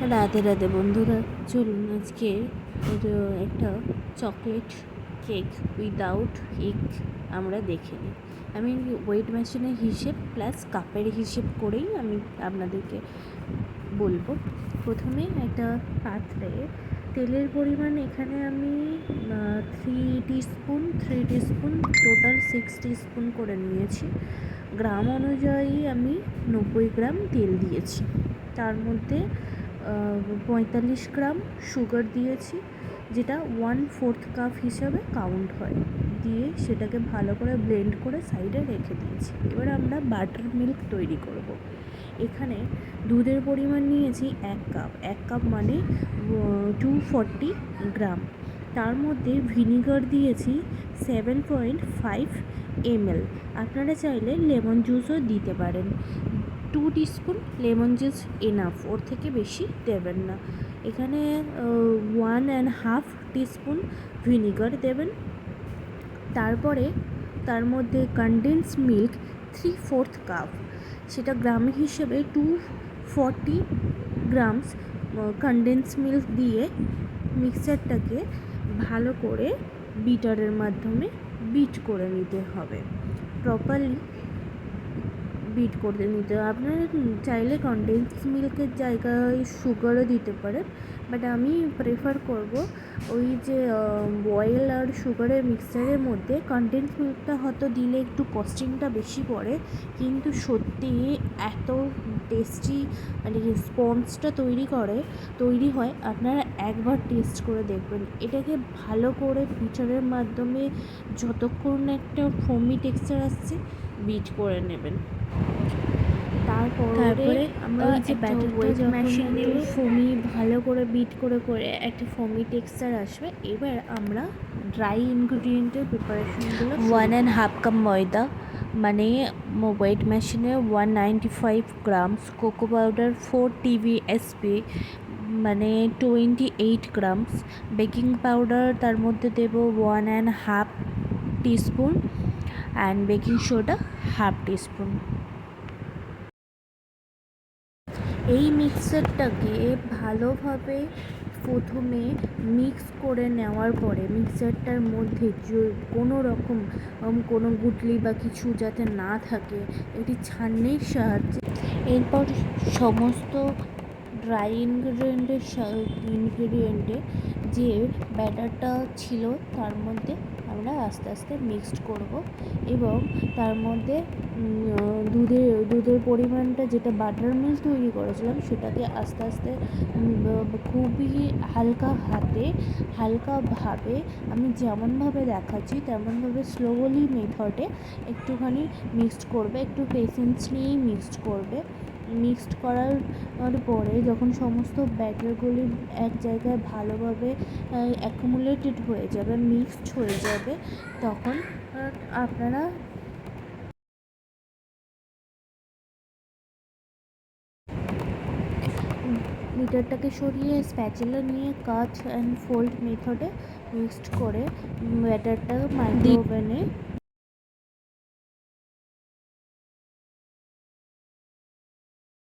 রাধে রাধে বন্ধুরা, চলুন আজকে একটা চকলেট কেক উইদাউট এগ আমরা দেখে নিই। আমি ওয়েট মেশিনের হিসেব প্লাস কাপের হিসেব করেই আমি আপনাদেরকে বলবো। প্রথমে একটা পাত্রে তেলের পরিমাণ এখানে আমি 3 টিস্পুন টোটাল 6 টিস্পুন করে নিয়েছি। গ্রাম অনুযায়ী আমি 90 গ্রাম তেল দিয়েছি। তার মধ্যে 45 গ্রাম সুগার দিয়েছি, যেটা 1/4 কাপ হিসাবে কাউন্ট হয়। দিয়ে সেটাকে ভালো করে ব্লেন্ড করে সাইডে রেখে দিয়েছি। এবার আমরা বাটার মিল্ক তৈরি করব। এখানে দুধের পরিমাণ নিয়েছি 1 কাপ মানে 240 গ্রাম। তার মধ্যে ভিনিগার দিয়েছি 7.5 ml। আপনারা চাইলে লেমন জুসও দিতে পারেন। 2 টিস্পুন লেমন জুস এনাফ, ওর থেকে বেশি দেবেন না। এখানে 1.5 টিস্পুন ভিনিগার দেবেন। তারপরে তার মধ্যে কনডেন্স মিল্ক 3/4 কাপ, সেটা গ্রাম হিসেবে 240 গ্রামস কনডেন্স মিল্ক দিয়ে মিক্সারটাকে ভালো করে বিটারের মাধ্যমে বিট করে নিতে হবে। প্রপারলি বিট করে নিতে হবে। আপনারা চাইলে কনডেন্স মিল্কের জায়গায় সুগারও দিতে পারেন, বাট আমি প্রেফার করব ওই যে বয়েল আর সুগারের মিক্সচারের মধ্যে কনডেন্স মিল্কটা হয়তো দিলে একটু কস্টিংটা বেশি পড়ে, কিন্তু সত্যি এত টেস্টি মানে স্পঞ্জটা তৈরি হয়। আপনারা একবার টেস্ট করে দেখবেন। এটাকে ভালো করে বিটারের মাধ্যমে যতক্ষণ একটা ফোমি টেক্সচার আসছে বিট করে নেবেন। তারপরে আমরা ওই যে ব্যাটারটা মেশিনে ফোমি ভালো করে বিট করে একটা ফোমি টেক্সচার আসবে। এবার আমরা ড্রাই ইনগ্রিডিয়েন্টের প্রিপারেশনগুলো 1.5 কাপ ময়দা মানে ওয়েট মেশিনে 195 গ্রামস, কোকো পাউডার 4 TBSP মানে 28 গ্রামস, বেকিং পাউডার তার মধ্যে দেব 1.5 teaspoon and baking soda 1/2 teaspoon. এই মিক্সারটাকে ভালোভাবে প্রথমে মিক্স করে নেওয়ার পরে মিক্সারটার মধ্যে কোনো রকম কোনো গুটলি বা কিছু যাতে না থাকে একটি ছাঁকনির সাহায্যে এরপর সমস্ত ড্রাই ইনগ্রিডিয়েন্টে যে ব্যাটারটা ছিল তার মধ্যে আমরা আস্তে আস্তে মিক্সড করব এবং তার মধ্যে দুধের পরিমাণটা যেটা বাটার মিল্ক তৈরি করেছিলাম সেটাকে আস্তে আস্তে খুবই হালকাভাবে আমি যেমনভাবে দেখাচ্ছি তেমনভাবে স্লোলি মেথডে একটুখানি মিক্সড করবে, একটু পেশেন্স নিয়েই মিক্সড করবে। মিক্সড করার পরে যখন সমস্ত ব্যাটারগুলি এক জায়গায় ভালোভাবে অ্যাকুমুলেটেড হয়ে যাবে, মিক্সড হয়ে যাবে, তখন আপনারা মিটারটাকে সরিয়ে স্প্যাচুলা নিয়ে কাট অ্যান্ড ফোল্ড মেথডে মিক্সড করে ব্যাটারটা মাইক্রো ওভেনে